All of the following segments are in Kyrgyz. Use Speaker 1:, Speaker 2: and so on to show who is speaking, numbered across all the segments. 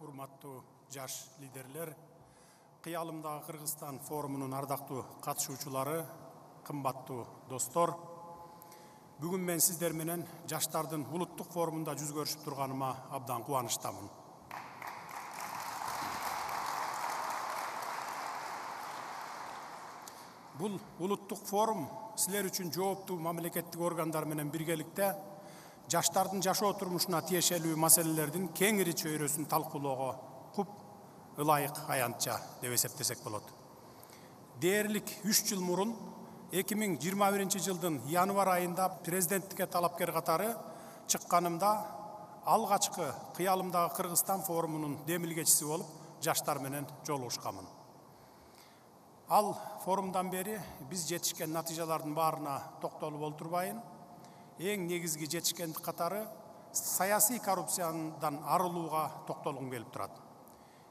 Speaker 1: урматтуу жаш лидерлер, Кыялымдагы Кыргызстан форумунун ардактуу катышуучулары, кымбаттуу достор, бүгүн мен сиздер менен жаштардын улуттук форумунда жүз көрүшүп турганыма абдан кубанычтамын. Бул улуттук форум силер үчүн жооптуу мамлекеттик органдар менен биргеликте жаштардын жашоо турмушуна тиешелүү маселелердин кеңири чөйрөсүн талкуулоого куп ылайык аянтча деп эсептесек болот. Дээрлик 3 жыл мурун 2021 жылдын январь айында президенттикке талапкер катары чыкканымда алгачкы Кыялымдагы Кыргызстан форумунун демилгечиси болуп жаштар менен жолугушканмын. Ал форумдан бери биз жетишкен натыйжалардын баарына токтолуп олтурбайын. Эң негизги жетишкендик катары саясий коррупциядан арылууга токтолгум келип турат.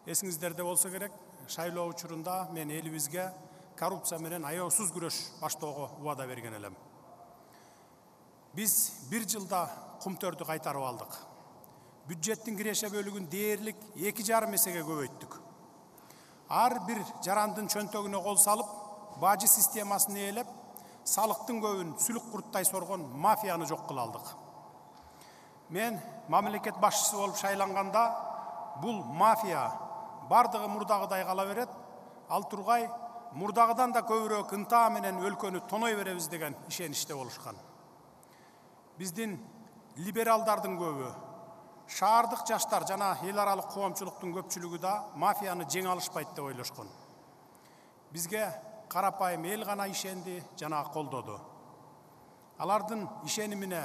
Speaker 1: Эсиңиздерде болсо керек, шайлоо учурунда мен элибизге коррупция менен аеосуз күрөш баштоого убада берген элем. Биз 1 жылда кумтөрдү кайтарып алдык. Бюджеттин киреше бөлүгүн дээрлик 2,5 эсеге көбөйттүк. Ар бир жарандын чөнтөгүнө кол салып, бажы системасын ээлеп, салыктын көбүн сүлүк курттай соргон мафияны жок кыла алдык. Мен мамлекет башчысы болуп шайланганда бул мафия бардыгы мурдагыдай кала берет, ал тургай мурдагыдан да көбүрөөк ынтаа менен өлкөнү тоной беребиз деген ишеничте болушкан. Биздин либералдардын көбү, шаардык жаштар жана эл аралык коомчулуктун көпчүлүгү да мафияны жеңе алышпайт деп ойлошкон. Бизге карапайым эл гана ишенди жана колдоду. Алардын ишенимине,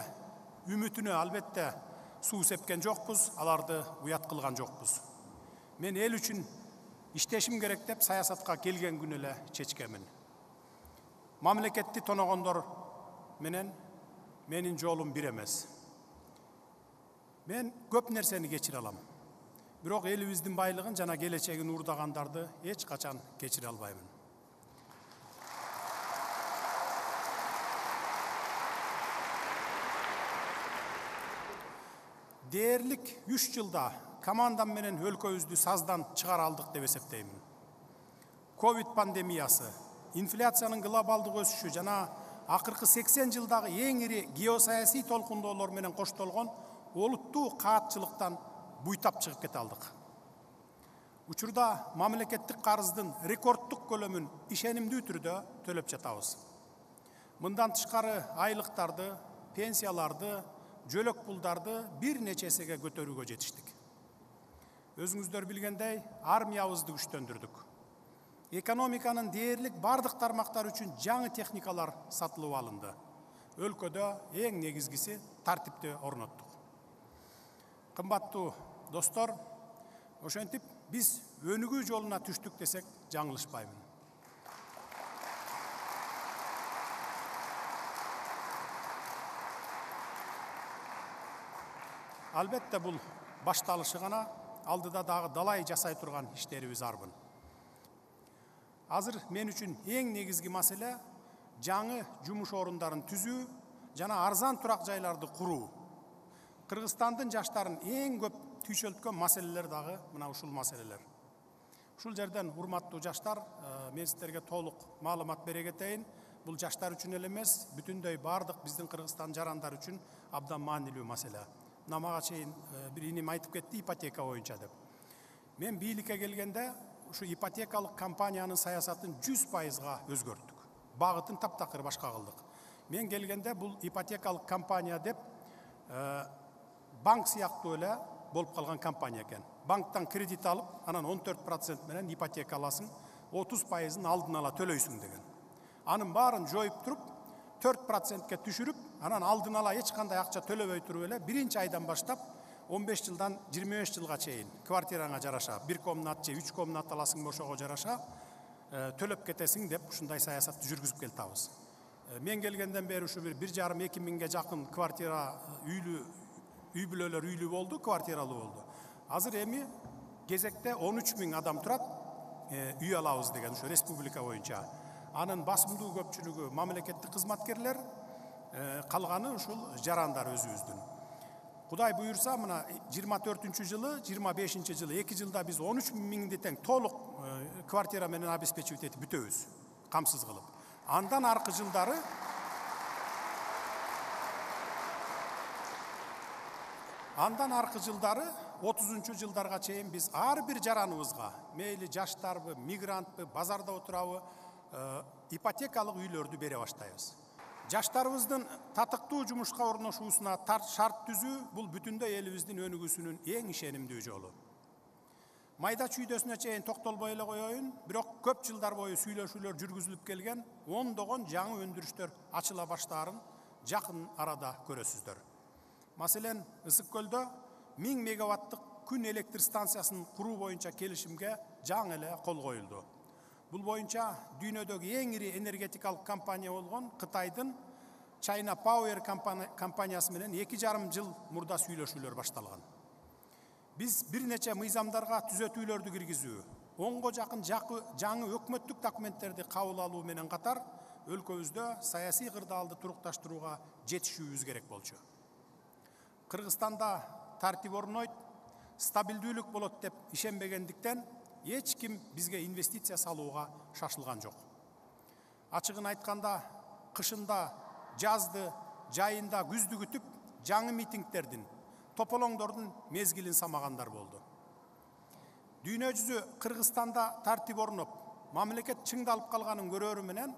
Speaker 1: үмүтүнө албетте суу сепкен жокпуз, аларды уят кылган жокпуз. Мен эл үчүн иштешим керек деп саясатка келген күнү эле чечкемин. Мамлекетти тоногондор менен менин жолум бир эмес. Мен көп нерсени кечире алам. Бирок элибиздин байлыгын жана келечегин уурдагандарды эч качан кечире албаймын. Дээрлик 3 жылда командам менен өлкөбүздү саздан чыгара алдык деп эсептеймин. Ковид пандемиясы, инфляциянын глобалдык өсүшү жана акыркы 80 жылдагы эң ири геосаясий толкундоолор менен коштолгон олуттуу каатчылыктан буйтап чыгып кете алдык. Учурда мамлекеттик карыздын рекордтук көлөмүн ишенимдүү түрдө төлөп жатабыз. Мындан тышкары айлыктарды, пенсияларды, жөлөк пулдарды бир нече эсеге көтөрүүгө жетиштик. Өзүңүздөр билгендей, армиябызды күчтөндүрдүк. Экономиканын дээрлик бардык тармактар үчүн жаңы техникалар сатылып алынды. Өлкөдө эң негизгиси тартипти орноттук. Кымбаттуу достор, ошентип биз өнүгүү жолуна түштүк десек жаңылышпаймын. Албетте бул башталышы гана, алдыда дагы далай жасай турган иштерибиз арбын. Азыр мен үчүн эң негизги маселе жаңы жумуш орундарын түзүү жана арзан турак жайларды куруу. Кыргызстандын жаштарын эң көп түйшөлткөн маселелер дагы мына ушул маселелер. Ушул жерден урматтуу жаштар, мен сиздерге толук маалымат бере кетейин. Бул жаштар үчүн эле эмес, бүтүндөй бардык биздин Кыргызстан жарандар үчүн абдан маанилүү маселе. Мага чейин бир иним айтып кетти ипотека боюнча деп. Мен бийликке келгенде ушу ипотекалык компаниянын саясатын 100%га өзгөрттүк. Багытын таптакыр башка кылдык. Мен келгенде бул ипотекалык компания деп банк сыяктуу эле болуп калган компания экен. Банктан кредит алып, анан 14% менен ипотека аласың, 30%ын алдын ала төлөйсүң деген. Анын баарын жоюп туруп, 4%ке түшүрүп, анан алдын ала эч кандай акча төлөбөй туруп эле 1-айдан баштап 15 жылдан 25 жылга чейин квартираңа жараша, 1 комнат же 3 комнат аласың ошого жараша төлөп кетесиң деп ушундай саясатты жүргүзүп келатабыз. Мен келгенден бери ушу 1,5-2 миңге жакын квартира үй бүлөлөр үйлүү болду, квартиралуу болду. Азыр эми кезекте 13 миң адам турат, үй алабыз деген ушу республика боюнча. Анын басымдуу көпчүлүгү мамлекеттик кызматкерлер, калганы ушул жарандар өзүбүздүн. Кудай буйрса, мына 24-жылы, 25-жылы 2 жылда биз 13 миңди тең толук квартира менен обеспечивать этип бүтөбүз, камсыз кылып. Андан аркы жылдары 30 жылдарга чейин биз ар бир жараныбызга, мейли жаштарбы, мигрантпы, базарда отурабы, ипотекалык үйлөрдү бере баштайбыз. Жаштарыбыздын татыктуу жумушка орношуусуна шарт түзүү бул бүтүндөй элибиздин өнүгүүсүнүн эң ишенимдүү жолу. Майда чүйдөсүнө чейин токтолбой эле коеюн, бирок көп жылдар бою сүйлөшүүлөр жүргүзүлүп келген, ондогон жаңы өндүрүштөр ачыла баштаарын жакын арада көрөсүздөр. Маселен, Ысык көлдө 1000 мегаваттык күн электр станциясын куруу боюнча келишимге жаңы эле кол коюлду. Бул боюнча дүйнөдөгү эң ири энергетикалык компания болгон Кытайдын China Power компаниясы менен 2,5 жыл мурда сүйлөшүүлөр башталган. Биз бир нече мыйзамдарга түзөтүүлөрдү киргизүү, 10го жакын жаңы өкмөттүк документтерди кабыл алуу менен катар өлкөбүздө саясий кырдаалды турукташтырууга жетишүүбүз керек болчу. Кыргызстанда тартип орнойт, стабилдүүлүк болот деп ишенбегендиктен эч ким бизге инвестиция салууга шашылган жок. Ачыгын айтканда, кышында, жазды, жайында, күздү күтүп, жаңы митингдердин, тополоңдордун мезгилин самагандар болду. Дүйнө жүзү Кыргызстанда тартип орноп, мамлекет чыңдалып калганын көрөрү менен,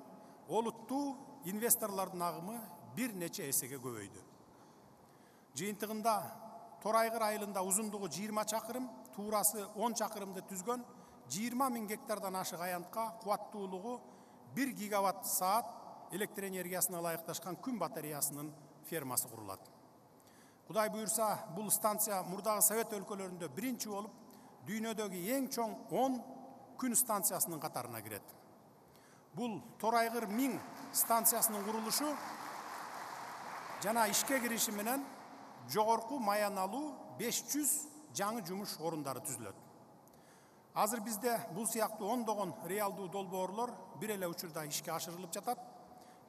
Speaker 1: олуттуу инвесторлордун агымы бир нече эсеге көбөйдү. Жыйынтыгында Торайгыр айылында узундугу 20 чакырым, туурасы 10 чакырымды түзгөн 20 000 гектардан ашык аянтка кубаттуулугу 1 гигаватт саат электр энергиясына ылайыкташкан күн батареясынын фермасы курулат. Кудай буйрса, бул станция мурдагы Совет өлкөлөрүндө биринчи болуп, дүйнөдөгү эң чоң 10 күн станциясынын катарына кирет. Бул Торайгыр 1000 станциясынын курулушу жана ишке кириши менен жогорку маяналуу 500 жаңы жумуш орундары түзүлөт. Азыр бизде бул сыяктуу ондогон реалдуу долбоорлор бир эле учурда ишке ашырылып жатат.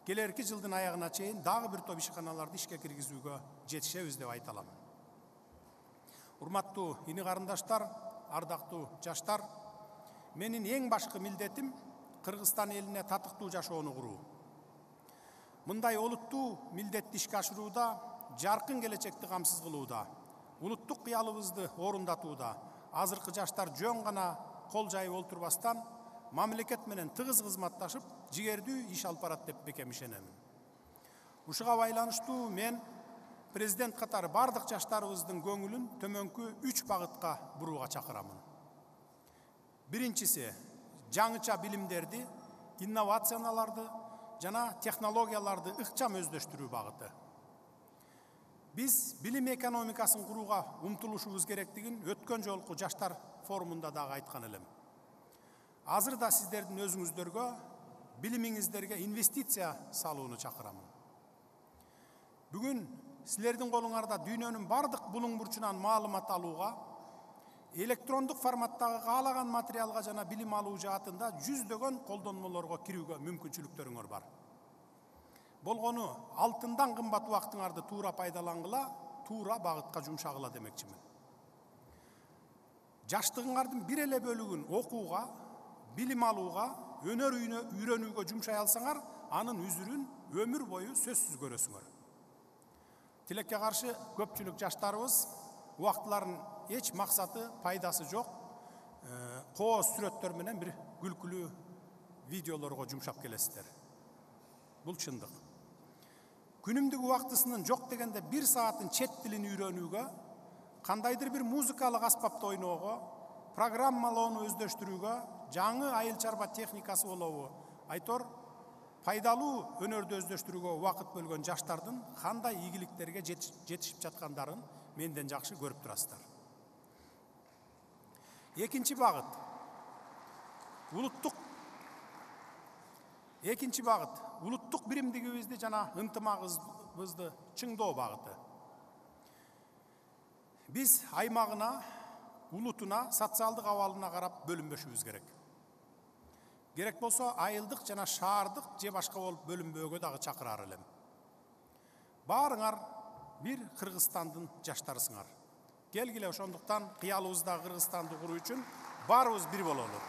Speaker 1: Келерки жылдын аягына чейин дагы бир топ ишканаларды ишке киргизүүгө жетишебиз деп айта алам. Урматтуу ини карындаштар, ардактуу жаштар, менин эң башкы милдетим Кыргызстан элине татыктуу жашоону куруу. Мындай олуттуу милдетти ишке ашырууда, жаркын келечекти камсыз кылууда, улуттук кыялыбызды орундатууда азыркы жаштар жөн гана кол жайып олтурбастан мамлекет менен тыгыз кызматташып, жигердүү иш алып барат деп бекем ишенемин. Ушуга байланыштуу мен президент катары бардык жаштарыбыздын көңүлүн төмөнкү 3 багытка бурууга чакырамын. Биринчиси, жаңыча билимдерди, инновацияларды жана технологияларды ыкчам өздөштүрүү багыты. Биз билим экономикасын курууга умтулушубуз керектигин өткөн жолку жаштар форумунда дагы айткан элем. Азыр да сиздердин өзүңүздөргө, билимиңиздерге инвестиция салууну чакырамын. Бүгүн силердин колуңарда дүйнөнүн бардык булуң бурчунан маалымат алууга, электрондук форматтагы каалаган материалга жана билим алуу жаатында жүздөгөн колдонмолорго кирүүгө мүмкүнчүлүктөрүңөр бар. Болгону алтындан кымбат убактыңарды туура пайдалангыла, туура багытка жумшагыла демекчимин. Жаштыгыңардын бир эле бөлүгүн окууга, билим алууга, өнөр үйрөнүүгө жумшай алсаңар, анын үзүрүн өмүр бою сөзсүз көрөсүңөр. Тилекке каршы көпчүлүк жаштарыбыз убактыларын эч максаты, пайдасы жок, кооз сүрөттөр менен бир күлкүлүү видеолорго жумшап келесиздер. Бул чындык. Күнүмдүк убактысынын жок дегенде 1 саатын чет тилин үйрөнүүгө, кандайдыр бир музыкалык аспапты ойноого, программалоону өздөштүрүүгө, жаңы айыл чарба техникасы болобу, айтор пайдалуу өнөрдү өздөштүрүүгө убакыт бөлгөн жаштардын кандай ийгиликтерге жетишип жаткандарын менден жакшы көрүп турасыздар. Экинчи багыт. Улуттук биримдигибизди жана ынтымагыбызды чыңдоо багыты. Биз аймагына, улутуна, социалдык абалына карап бөлүнбөшүбүз керек. Керек болсо айылдык жана шаардык же башка болуп бөлүнбөөгө дагы чакырар элем. Баарыңар bir Кыргызстандын жаштарысыңар. Келгиле ошондуктан кыялыбызда Кыргызстанды куруу үчүн баарыбыз бир бололу.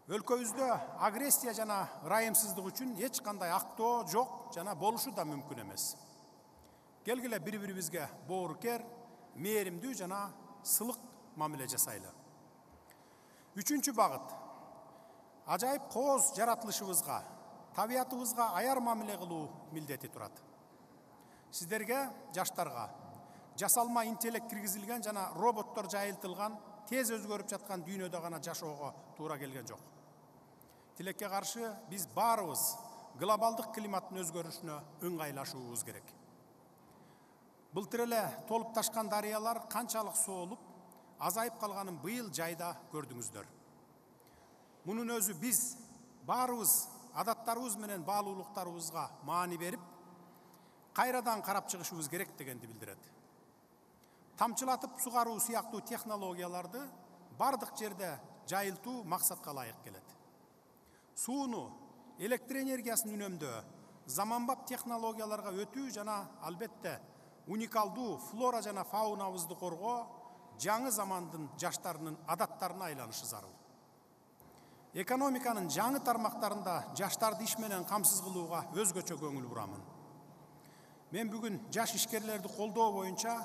Speaker 1: Өлкөбүздө агрессия жана ырайымсыздык үчүн эч кандай актоо жок жана болушу да мүмкүн эмес. Келгиле бири-бирибизге боорукер, мээримдүү жана сылык мамиле жасайлы. Үчүнчү багыт. Ажайып кооз жаратылышыбызга, табиятыбызга аяр мамиле кылуу милдети турат. Сиздерге, жаштарга, жасалма интеллект киргизилген жана роботтор жайылтылган, тез өзгөрүп жаткан дүйнөдө гана жашоого туура келген жок. Тилекке каршы биз баарыбыз глобалдык климаттын өзгөрүшүнө ыңгайлашуубуз керек. Былтыр эле толуп ташкан дарыялар канчалык соолуп, азайып калганын быйыл жайда көрдүңүздөр. Мунун өзү биз баарыбыз адаттарыбыз менен баалуулуктарыбызга маани берип, кайрадан карап чыгышыбыз керек дегенди билдирет. Тамчылатып сугаруу сыяктуу технологияларды бардык жерде жайылтуу максатка ылайык келет. Сууну, электр энергиясын үнөмдөө, заманбап технологияларга өтүү жана албетте уникалдуу флора жана фаунабызды коргоо жаңы замандын жаштарынын адаттарына айланышы зарыл. Экономиканын жаңы тармактарында жаштарды иш менен камсыз кылууга өзгөчө көңүл бурамын. Мен бүгүн жаш ишкерлерди колдоо боюнча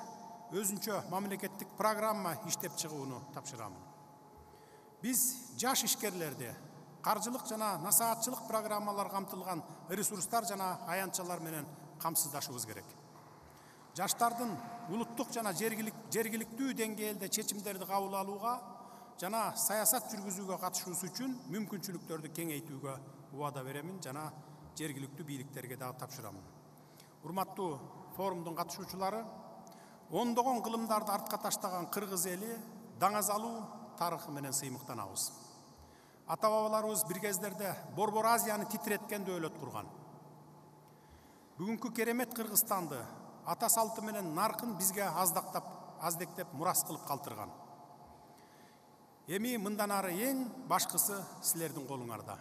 Speaker 1: өзүнчө мамлекеттик программа иштеп чыгууну тапшырамын. Биз жаш ишкерлерди каржылык жана насаатчылык программалар камтылган ресурстар жана аянтчалар менен камсыздашыбыз керек. Жаштардын улуттук жана жергиликтүү деңгээлде чечимдерди кабыл алууга жана саясат жүргүзүүгө катышуусу үчүн мүмкүнчүлүктөрдү кеңейтүүгө убада беремин жана жергиликтүү бийликтерге дагы тапшырамын. Урматтуу форумдун катышуучулары, ондогон кылымдарды артка таштаган кыргыз эли даңазалуу тарыхы менен сыймыктанабыз. Ата-бабаларыбыз бир кездерде Борбор Азияны титиреткен дөөлөт курган. Бүгүнкү керемет Кыргызстанды ата салты менен наркын бизге аздектеп мурас кылып калтырган. Эми мындан ары эң башкысы силердин колуңарда.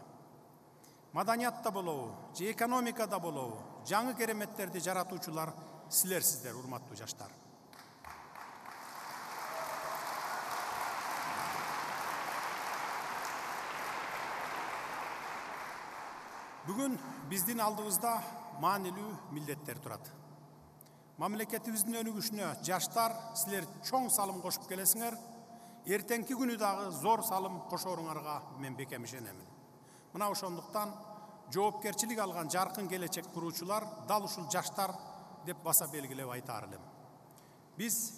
Speaker 1: Маданиятта болобу, же экономикада болобу, жаңы кереметтерди жаратуучулар силерсиздер, урматтуу жаштар. Бүгүн биздин алдыбызда маанилүү милдеттер турат. Мамлекетибиздин өнүгүшүнө жаштар силер чоң салым кошуп келесиңер, эртеңки күнү дагы зор салым кошоруңарга мен бекем ишенемин. Мына ошондуктан жоопкерчилик алган жаркын келечек куруучулар дал ушул жаштар деп баса белгилеп айтаар элем. Биз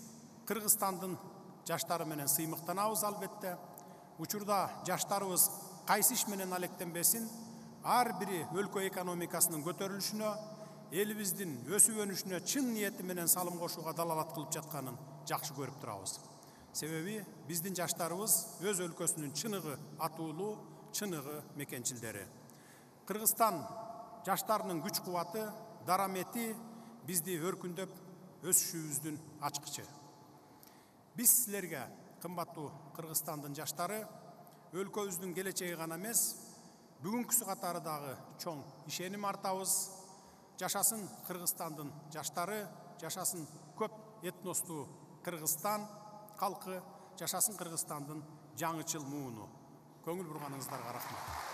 Speaker 1: Кыргызстандын жаштары менен сыймыктанабыз албетте. Учурда жаштарыбыз кайсы иш менен алектенбесин, ар бири өлкө экономикасынын көтөрүлүшүнө, элибиздин өсүп өнүшүнө чын ниети менен салым кошууга далалат кылып жатканын жакшы көрүп турабыз. Себеби биздин жаштарыбыз өз өлкөсүнүн чыныгы атуулуу, чыныгы мекенчилдери. Кыргызстан жаштарынын күч кубаты, дарамети бизди өркүндөп өсүшүбүздүн ачкычы. Биз силерге, кымбаттуу Кыргызстандын жаштары, өлкөбүздүн келечеги гана эмес, бүгүнкүсү катары дагы чоң ишеним артабыз. Жашасын Кыргызстандын жаштары, жашасын көп этностуу Кыргызстан калкы, жашасын Кыргызстандын жаңычыл мууну. Көңүл бурганыңыздарга рахмат.